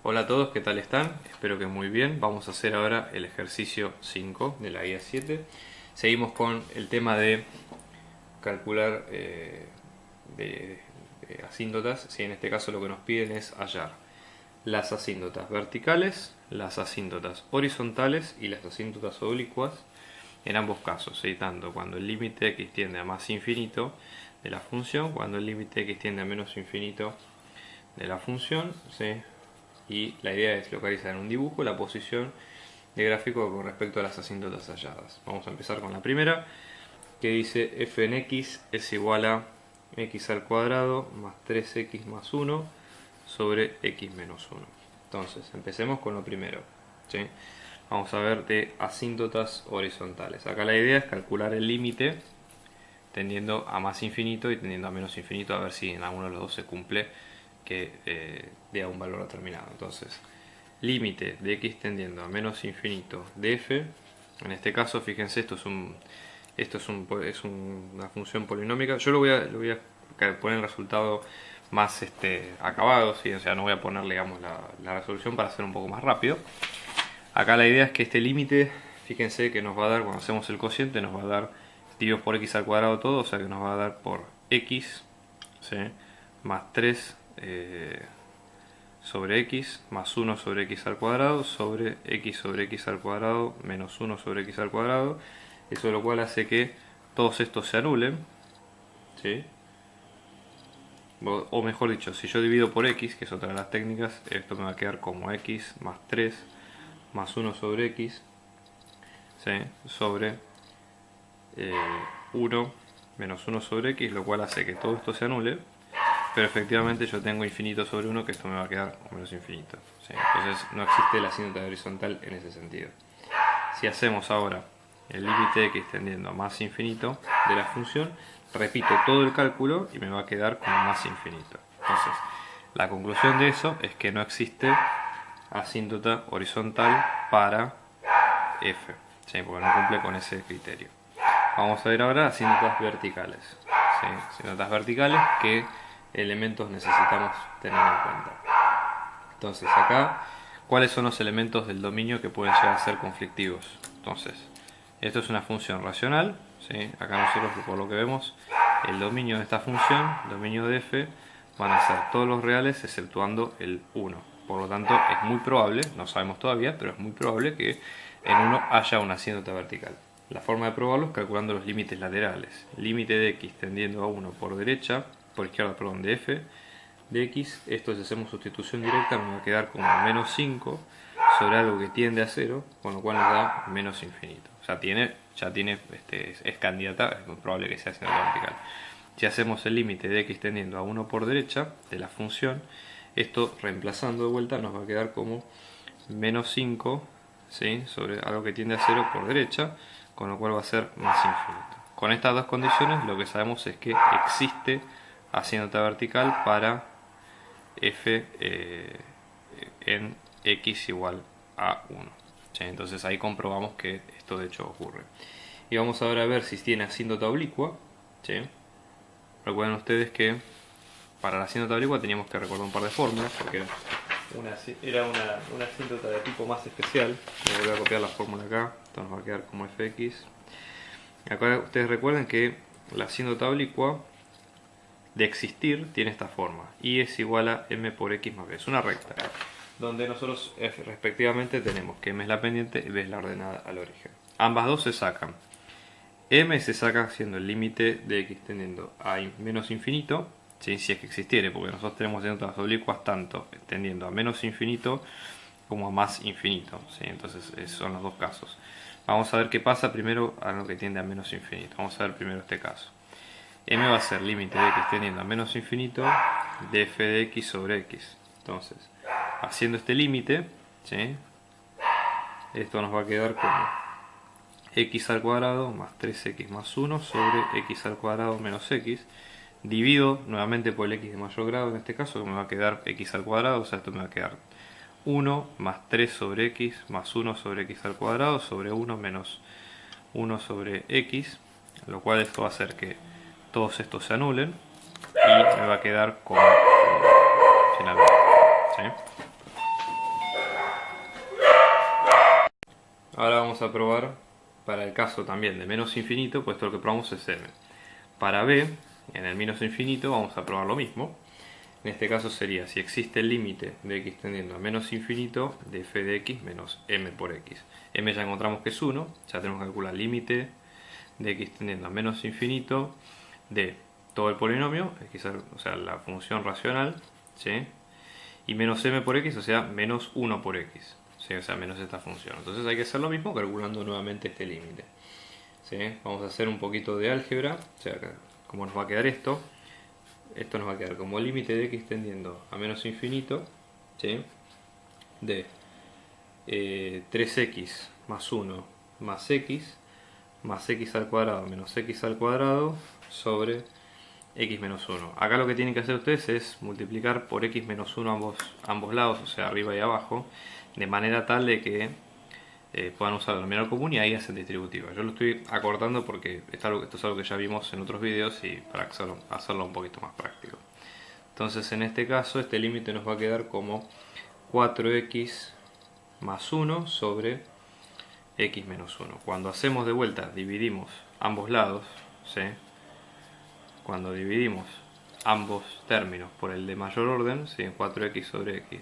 Hola a todos, ¿qué tal están? Espero que muy bien. Vamos a hacer ahora el ejercicio 5 de la guía 7. Seguimos con el tema de calcular de asíntotas. Si en este caso lo que nos piden es hallar las asíntotas verticales, las asíntotas horizontales y las asíntotas oblicuas en ambos casos, ¿sí? Tanto cuando el límite x tiende a más infinito de la función, cuando el límite x tiende a menos infinito de la función, ¿sí? Y la idea es localizar en un dibujo la posición de gráfico con respecto a las asíntotas halladas. Vamos a empezar con la primera, que dice f en x es igual a x al cuadrado más 3x más 1 sobre x menos 1. Entonces, empecemos con lo primero, ¿sí? Vamos a ver de asíntotas horizontales. Acá la idea es calcular el límite tendiendo a más infinito y tendiendo a menos infinito, a ver si en alguno de los dos se cumple que dé a un valor determinado. Entonces, límite de x tendiendo a menos infinito de f. En este caso, fíjense, una función polinómica. Yo lo voy a poner el resultado más acabado, ¿sí? O sea, no voy a poner, digamos, la resolución para hacer un poco más rápido. Acá la idea es que este límite, fíjense que nos va a dar, cuando hacemos el cociente, nos va a dar divididos por x al cuadrado todo, o sea que nos va a dar por x, ¿sí? Más 3 sobre x más 1 sobre x al cuadrado sobre x al cuadrado menos 1 sobre x al cuadrado. Eso lo cual hace que todos estos se anulen, ¿sí? O mejor dicho, si yo divido por x, que es otra de las técnicas, esto me va a quedar como x más 3 más 1 sobre x, ¿sí? Sobre 1 menos 1 sobre x, lo cual hace que todo esto se anule. Pero efectivamente yo tengo infinito sobre 1, que esto me va a quedar menos infinito, ¿sí? Entonces no existe la asíntota horizontal en ese sentido. Si hacemos ahora el límite de x tendiendo a más infinito de la función, repito todo el cálculo y me va a quedar como más infinito. Entonces, la conclusión de eso es que no existe asíntota horizontal para f, ¿sí? Porque no cumple con ese criterio. Vamos a ver ahora asíntotas verticales, ¿sí? Asíntotas verticales, ¿qué elementos necesitamos tener en cuenta? Entonces acá, ¿cuáles son los elementos del dominio que pueden llegar a ser conflictivos? Entonces, esto es una función racional, ¿sí? Acá nosotros, por lo que vemos, el dominio de esta función, el dominio de f, van a ser todos los reales exceptuando el 1. Por lo tanto, es muy probable, no sabemos todavía, pero es muy probable que en 1 haya una asíntota vertical. La forma de probarlo es calculando los límites laterales. Límite de x tendiendo a 1 por derecha, por izquierda, perdón, de f de x. Esto, si hacemos sustitución directa, nos va a quedar como menos 5 sobre algo que tiende a 0, con lo cual nos da menos infinito. O sea, es candidata, es muy probable que sea asíntota vertical. Si hacemos el límite de x tendiendo a 1 por derecha de la función, esto reemplazando de vuelta nos va a quedar como menos 5, ¿sí? Sobre algo que tiende a 0 por derecha, con lo cual va a ser más infinito. Con estas dos condiciones lo que sabemos es que existe asíntota vertical para f en x igual a 1. ¿Sí? Entonces ahí comprobamos que esto de hecho ocurre. Y vamos ahora a ver si tiene asíntota oblicua, ¿sí? Recuerden ustedes que para la asíntota oblicua teníamos que recordar un par de fórmulas, porque era una asíntota de tipo más especial. Le voy a copiar la fórmula acá, esto nos va a quedar como fx. Acá ustedes recuerden que la asíntota oblicua de existir tiene esta forma: y es igual a m por x más b. Es una recta donde nosotros respectivamente tenemos que m es la pendiente y b es la ordenada al origen. Ambas dos se sacan. M se saca haciendo el límite de x tendiendo a menos infinito, ¿sí? Si es que existiere, porque nosotros tenemos asíntotas oblicuas tanto tendiendo a menos infinito como a más infinito, ¿sí? Entonces esos son los dos casos. Vamos a ver qué pasa primero a lo que tiende a menos infinito. Vamos a ver primero este caso. M va a ser límite de x tendiendo a menos infinito de f de x sobre x. Entonces, haciendo este límite, ¿sí? Esto nos va a quedar como x al cuadrado más 3x más 1 sobre x al cuadrado menos x. Divido nuevamente por el x de mayor grado, en este caso, que me va a quedar x al cuadrado, o sea, esto me va a quedar 1 más 3 sobre x más 1 sobre x al cuadrado sobre 1 menos 1 sobre x, lo cual esto va a hacer que todos estos se anulen y me va a quedar como finalmente, ¿sí? Ahora vamos a probar para el caso también de menos infinito, pues todo lo que probamos es m. Para b, en el menos infinito, vamos a probar lo mismo. En este caso sería si existe el límite de x tendiendo a menos infinito de f de x menos m por x. M ya encontramos que es 1, ya tenemos que calcular el límite de x tendiendo a menos infinito de todo el polinomio, o sea, la función racional, ¿sí? Y menos m por x, o sea, menos 1 por x, ¿sí? O sea, menos esta función. Entonces hay que hacer lo mismo calculando nuevamente este límite, ¿sí? Vamos a hacer un poquito de álgebra, o sea, cómo nos va a quedar esto. Esto nos va a quedar como límite de x tendiendo a menos infinito, ¿sí? De 3x más 1 más x al cuadrado menos x al cuadrado sobre x menos 1. Acá lo que tienen que hacer ustedes es multiplicar por x menos 1 ambos lados, o sea, arriba y abajo, de manera tal de que puedan usar el denominador común y ahí hacen distributiva. Yo lo estoy acortando porque esto es algo que ya vimos en otros videos y para hacerlo un poquito más práctico. Entonces en este caso este límite nos va a quedar como 4x más 1 sobre x menos 1. Cuando hacemos de vuelta, dividimos ambos lados, ¿sí? Cuando dividimos ambos términos por el de mayor orden, ¿sí? 4x sobre x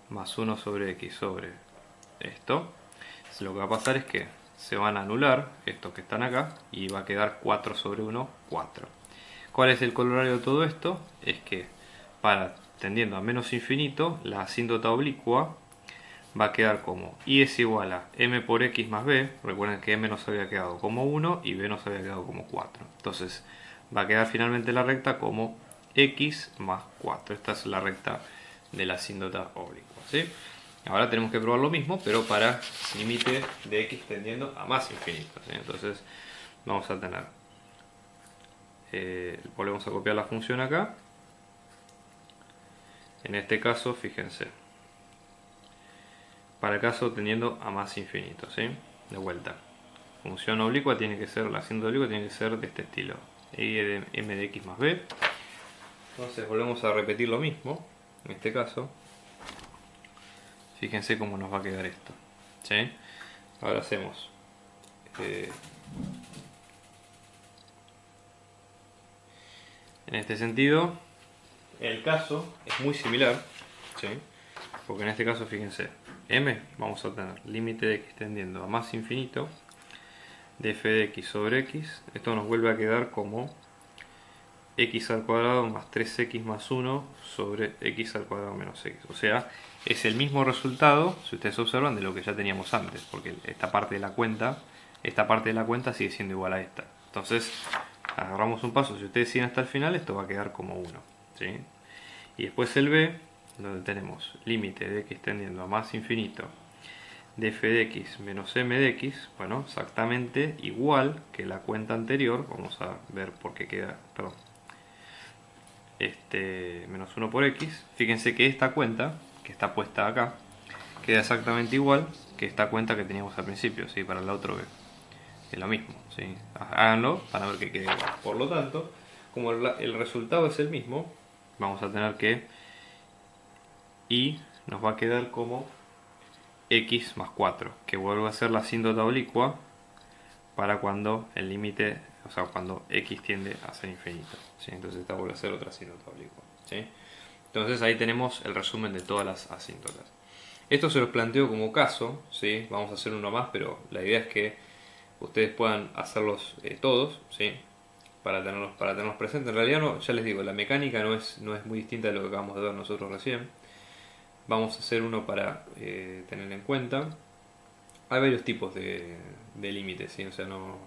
más 1 sobre x sobre esto, lo que va a pasar es que se van a anular estos que están acá y va a quedar 4 sobre 1, 4. ¿Cuál es el corolario de todo esto? Es que para tendiendo a menos infinito, la asíntota oblicua va a quedar como y es igual a m por x más b. Recuerden que m nos había quedado como 1 y b nos había quedado como 4. Entonces va a quedar finalmente la recta como x más 4. Esta es la recta de la asíntota oblicua, ¿sí? Ahora tenemos que probar lo mismo, pero para límite de x tendiendo a más infinito, ¿sí? Entonces vamos a tener, volvemos a copiar la función acá. En este caso, fíjense, para el caso tendiendo a más infinito, ¿sí? De vuelta, función oblicua tiene que ser, la asíntota oblicua tiene que ser de este estilo, y de m de x más b. Entonces volvemos a repetir lo mismo, en este caso. Fíjense cómo nos va a quedar esto, ¿sí? Ahora hacemos en este sentido el caso es muy similar, ¿sí? Porque en este caso, fíjense, m vamos a tener límite de x tendiendo a más infinito de f de x sobre x. Esto nos vuelve a quedar como x al cuadrado más 3x más 1 sobre x al cuadrado menos x. O sea, es el mismo resultado, si ustedes observan, de lo que ya teníamos antes, porque esta parte de la cuenta sigue siendo igual a esta. Entonces, agarramos un paso, si ustedes siguen hasta el final, esto va a quedar como 1, ¿sí? Y después el b, donde tenemos límite de x tendiendo a más infinito de f de x menos m de x, bueno, exactamente igual que la cuenta anterior. Vamos a ver por qué queda, perdón, menos 1 por x. Fíjense que esta cuenta, que está puesta acá, queda exactamente igual que esta cuenta que teníamos al principio, ¿sí? Para el otro b. Es lo mismo, ¿sí? Háganlo para ver que quede igual. Por lo tanto, como el resultado es el mismo, vamos a tener que y nos va a quedar como x más 4, que vuelve a ser la asíntota oblicua para cuando el límite, o sea, cuando x tiende a ser infinito, ¿sí? Entonces esta vuelve a ser otra asíntota oblicua, ¿sí? Entonces ahí tenemos el resumen de todas las asíntotas. Esto se los planteo como caso, ¿sí? Vamos a hacer uno más, pero la idea es que ustedes puedan hacerlos todos, ¿sí? Para tenerlos presentes. En realidad, no, ya les digo, la mecánica no es muy distinta de lo que acabamos de ver nosotros recién. Vamos a hacer uno para tener en cuenta. Hay varios tipos de límites, ¿sí? O sea, no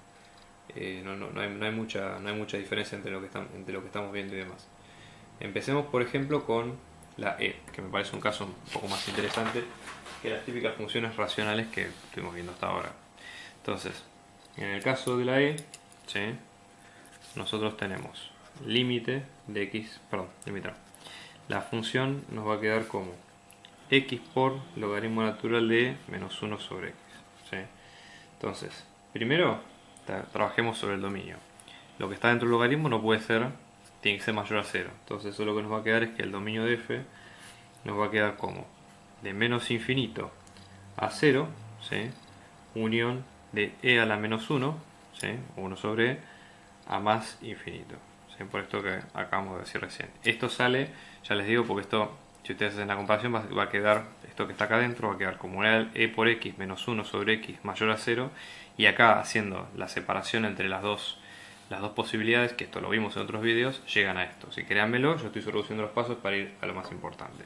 hay mucha diferencia entre lo que estamos viendo y demás. Empecemos, por ejemplo, con la e, que me parece un caso un poco más interesante que las típicas funciones racionales que estuvimos viendo hasta ahora. Entonces, en el caso de la e, ¿sí? Nosotros tenemos límite de x, perdón, límite no. La función nos va a quedar como x por logaritmo natural de menos 1 sobre x, ¿sí? Entonces, primero trabajemos sobre el dominio. Lo que está dentro del logaritmo no puede ser, tiene que ser mayor a 0. Entonces eso lo que nos va a quedar es que el dominio de f nos va a quedar como de menos infinito a 0, ¿sí? unión de e a la menos 1, ¿sí? 1 sobre e a más infinito, ¿sí? Por esto que acabamos de decir recién. Esto sale, ya les digo, porque esto, si ustedes hacen la comparación, va a quedar, esto que está acá adentro va a quedar como e por x menos 1 sobre x mayor a 0, y acá haciendo la separación entre las dos posibilidades, que esto lo vimos en otros vídeos, llegan a esto. Si créanmelo, yo estoy reduciendo los pasos para ir a lo más importante.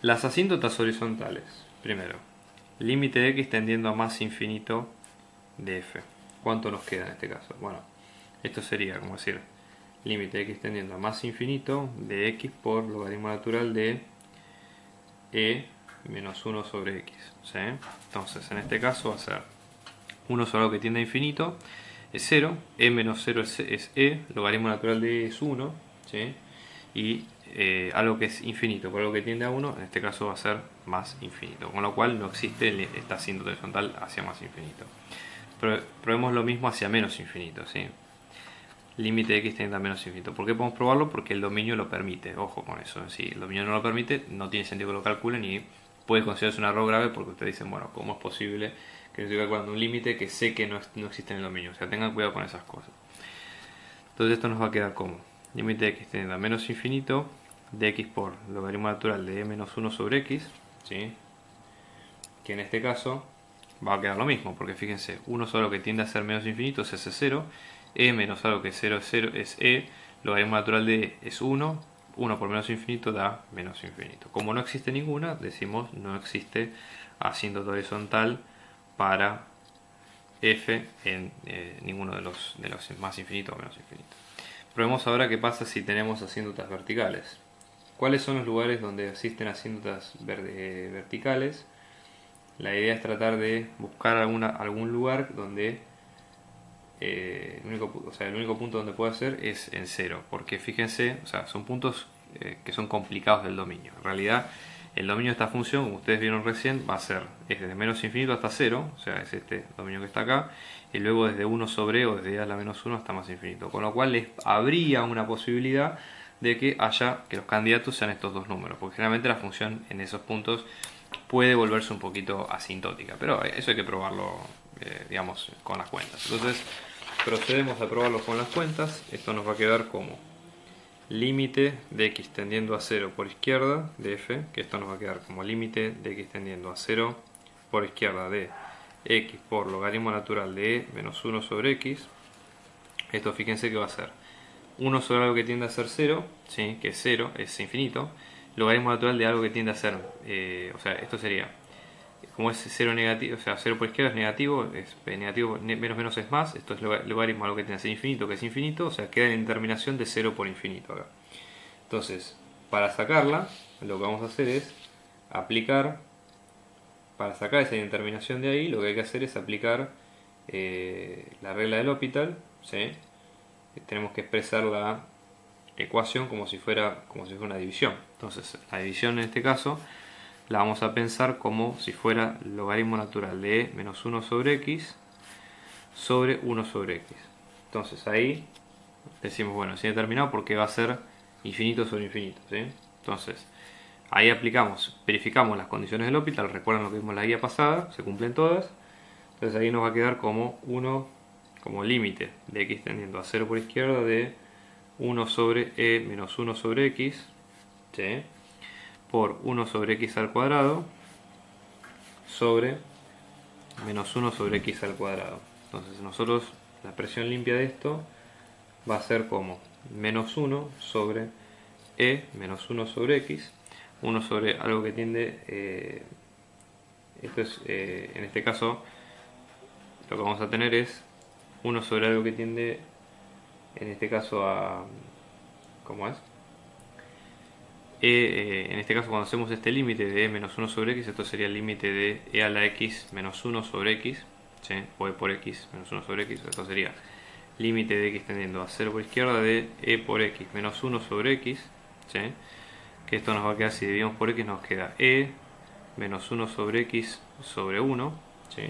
Las asíntotas horizontales. Primero, límite de x tendiendo a más infinito de f. ¿Cuánto nos queda en este caso? Bueno, esto sería como decir límite de x tendiendo a más infinito de x por logaritmo natural de e menos 1 sobre x, ¿sí? Entonces en este caso va a ser 1 sobre algo que tiende a infinito es 0, e menos 0 es e, logaritmo natural de e es 1, ¿sí? Y algo que es infinito por algo que tiende a 1, en este caso va a ser más infinito, con lo cual no existe esta asíntota horizontal hacia más infinito. Probemos lo mismo hacia menos infinito, ¿sí? Límite de x tendiendo a menos infinito. ¿Por qué podemos probarlo? Porque el dominio lo permite. Ojo con eso. Si el dominio no lo permite, no tiene sentido que lo calculen y puede considerarse un error grave porque ustedes dicen, bueno, ¿cómo es posible que yo estoy calculando un límite que sé que no existe en el dominio? O sea, tengan cuidado con esas cosas. Entonces esto nos va a quedar como límite de x tendiendo a menos infinito de x por logaritmo natural de e menos 1 sobre x, ¿sí? Que en este caso va a quedar lo mismo, porque fíjense, 1 sobre lo que tiende a ser menos infinito es ese 0, e menos algo que 0 es 0 es e, logaritmo natural de e es 1, 1 por menos infinito da menos infinito. Como no existe ninguna, decimos no existe asíntota horizontal para f en ninguno de los más infinito o menos infinito. Probemos ahora qué pasa si tenemos asíntotas verticales. ¿Cuáles son los lugares donde existen asíntotas verticales? La idea es tratar de buscar algún lugar donde el único punto donde puede ser es en 0, porque fíjense, o sea, son puntos que son complicados del dominio. En realidad, el dominio de esta función, como ustedes vieron recién, va a ser desde menos infinito hasta 0, o sea, es este dominio que está acá, y luego desde 1 sobre e o desde e a la menos 1 hasta más infinito. Con lo cual habría una posibilidad de que los candidatos sean estos dos números, porque generalmente la función en esos puntos puede volverse un poquito asintótica, pero eso hay que probarlo, digamos, con las cuentas. Entonces, procedemos a probarlo con las cuentas. Esto nos va a quedar como límite de x tendiendo a 0 por izquierda de f, que esto nos va a quedar como límite de x tendiendo a 0 por izquierda de x por logaritmo natural de e menos 1 sobre x. Esto fíjense que va a ser 1 sobre algo que tiende a ser 0, ¿sí? Que es 0, es infinito, logaritmo natural de algo que tiende a ser, o sea, esto sería, como es 0 negativo, o sea, 0 por izquierda es negativo menos menos es más, esto es logaritmo de algo que tiende a ser infinito, que es infinito, o sea, queda en determinación de 0 por infinito acá. Entonces, para sacarla, lo que vamos a hacer es aplicar, para sacar esa indeterminación de ahí, lo que hay que hacer es aplicar la regla del L'Hopital, ¿sí? Tenemos que expresar la ecuación como si fuera una división. Entonces, la división en este caso la vamos a pensar como si fuera logaritmo natural de e menos 1 sobre x sobre 1 sobre x. Entonces ahí decimos, bueno, es indeterminado porque va a ser infinito sobre infinito, ¿sí? Entonces, ahí verificamos las condiciones del L'Hopital, recuerdan lo que vimos en la guía pasada, se cumplen todas. Entonces ahí nos va a quedar como 1 como límite de x tendiendo a 0 por izquierda de 1 sobre e menos 1 sobre x, ¿sí? Por 1 sobre x al cuadrado sobre menos 1 sobre x al cuadrado. Entonces nosotros la expresión limpia de esto va a ser como menos 1 sobre e menos 1 sobre x, 1 sobre algo que tiende, esto es, en este caso lo que vamos a tener es 1 sobre algo que tiende, en este caso a, ¿cómo es? En este caso cuando hacemos este límite de e menos 1 sobre x, esto sería el límite de e a la x menos 1 sobre x, ¿sí? O e por x menos 1 sobre x, esto sería límite de x tendiendo a 0 por izquierda de e por x menos 1 sobre x, ¿sí? Que esto nos va a quedar, si dividimos por x nos queda e menos 1 sobre x sobre 1, ¿sí?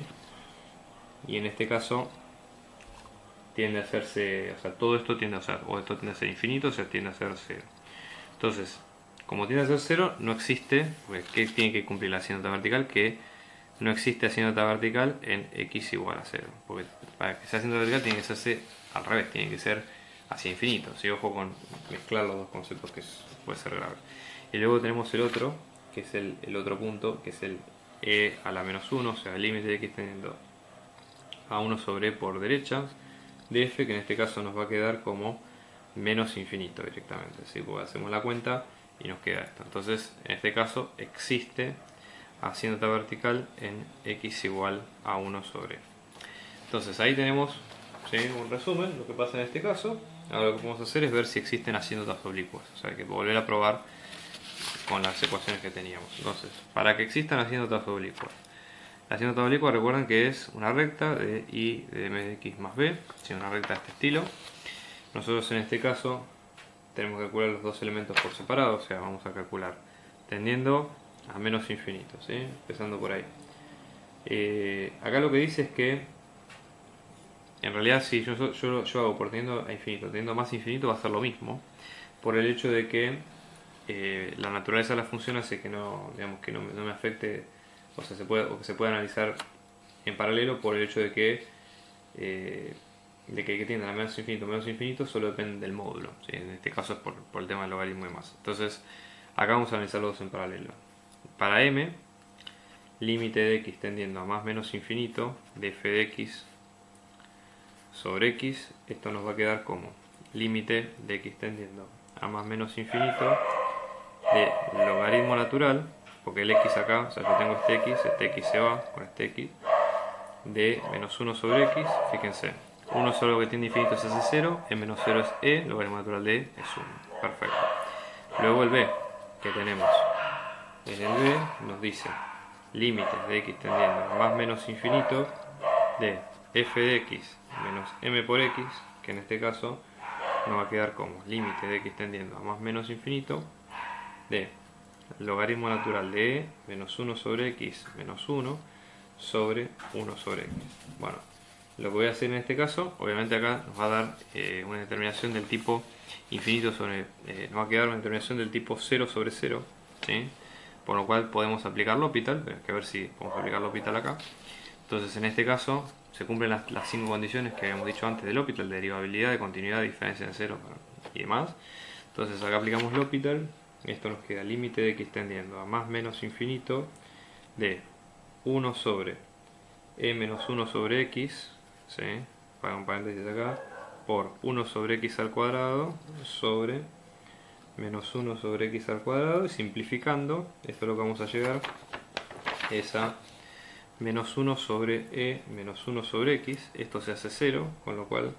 Y en este caso tiende a hacerse, o sea, todo esto tiende a ser, o esto tiende a ser infinito, o sea, tiende a ser 0. Entonces, como tiende a ser 0, no existe, pues, ¿qué tiene que cumplir la asíntota vertical? Que no existe asíntota vertical en x igual a 0. Porque para que sea asíntota vertical tiene que hacerse al revés, tiene que ser hacia infinito. ¿Sí? Ojo con mezclar los dos conceptos, que puede ser grave. Y luego tenemos el otro, que es el otro punto, que es el e a la menos 1, o sea, el límite de x teniendo a 1 sobre e por derecha de f, que en este caso nos va a quedar como menos infinito directamente. ¿Sí? Porque hacemos la cuenta y nos queda esto. Entonces, en este caso, existe asíntota vertical en x igual a 1 sobre e. Entonces, ahí tenemos, ¿sí?, un resumen, lo que pasa en este caso. Ahora lo que podemos hacer es ver si existen asíntotas oblicuas. O sea, que volver a probar con las ecuaciones que teníamos. Entonces, para que existan asíntotas oblicuas, la asíntota oblicua, recuerden que es una recta de y de m de x más b, ¿sí?, una recta de este estilo. Nosotros en este caso tenemos que calcular los dos elementos por separado, o sea, vamos a calcular tendiendo a menos infinito, ¿sí?, empezando por ahí. Acá lo que dice es que en realidad si yo hago por tendiendo a infinito, tendiendo a más infinito, va a ser lo mismo, por el hecho de que la naturaleza de la función hace que no, digamos, que no me afecte, o sea, que se pueda analizar en paralelo, por el hecho de que tienden a menos infinito solo depende del módulo, ¿sí? En este caso es por el tema del logaritmo y demás. Entonces acá vamos a analizar los dos en paralelo. Para m, límite de x tendiendo a más menos infinito de f de x sobre x, esto nos va a quedar como límite de x tendiendo a más menos infinito de logaritmo natural, porque el x acá, o sea, yo tengo este x se va con este x, de menos 1 sobre x, fíjense, 1 sobre lo que tiende a infinito se hace 0, e menos 0 es e, logaritmo natural de e es 1, perfecto. Luego el b, que tenemos, en el b nos dice límites de x tendiendo a más menos infinito de f de x menos m por x, que en este caso nos va a quedar como límite de x tendiendo a más menos infinito de logaritmo natural de e menos 1 sobre x menos 1 sobre 1 sobre x. Bueno, lo que voy a hacer en este caso, obviamente acá nos va a dar una determinación del tipo infinito sobre, nos va a quedar una determinación del tipo 0 sobre 0, ¿sí?, por lo cual podemos aplicar L'Hopital, hay que ver si podemos aplicar L'Hopital acá. Entonces en este caso se cumplen las 5 condiciones que habíamos dicho antes del L'Hopital, de derivabilidad, de continuidad, diferencia de 0 y demás. Entonces acá aplicamos L'Hopital, esto nos queda límite de x tendiendo a más menos infinito de 1 sobre e menos 1 sobre x, ¿sí?, para un paréntesis acá, por 1 sobre x al cuadrado sobre menos 1 sobre x al cuadrado, y simplificando, esto es lo que vamos a llegar es a menos 1 sobre e menos 1 sobre x, esto se hace 0, con lo cual,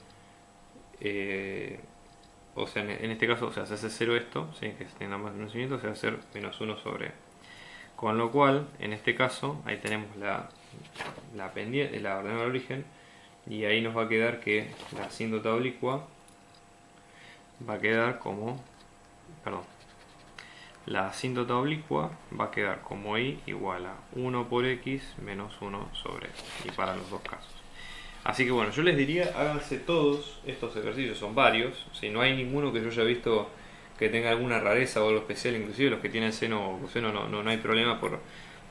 o sea, en este caso, o sea, se hace 0 esto, ¿sí?, que tenga más menos infinito, se va a hacer menos 1 sobre e. Con lo cual, en este caso, ahí tenemos la pendiente, la ordenada de origen, y ahí nos va a quedar que la asíntota oblicua va a quedar como, perdón, la asíntota oblicua va a quedar como y igual a 1 por x menos 1 sobre x, y para los dos casos. Así que bueno, yo les diría, háganse todos estos ejercicios, son varios, si no hay ninguno que yo haya visto que tenga alguna rareza o algo especial, inclusive los que tienen seno o coseno no hay problema por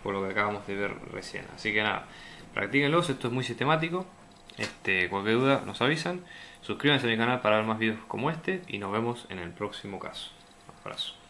lo que acabamos de ver recién. Así que nada, practíquenlos, esto es muy sistemático. Cualquier duda nos avisan, suscríbanse a mi canal para ver más videos como este y nos vemos en el próximo caso. Un abrazo.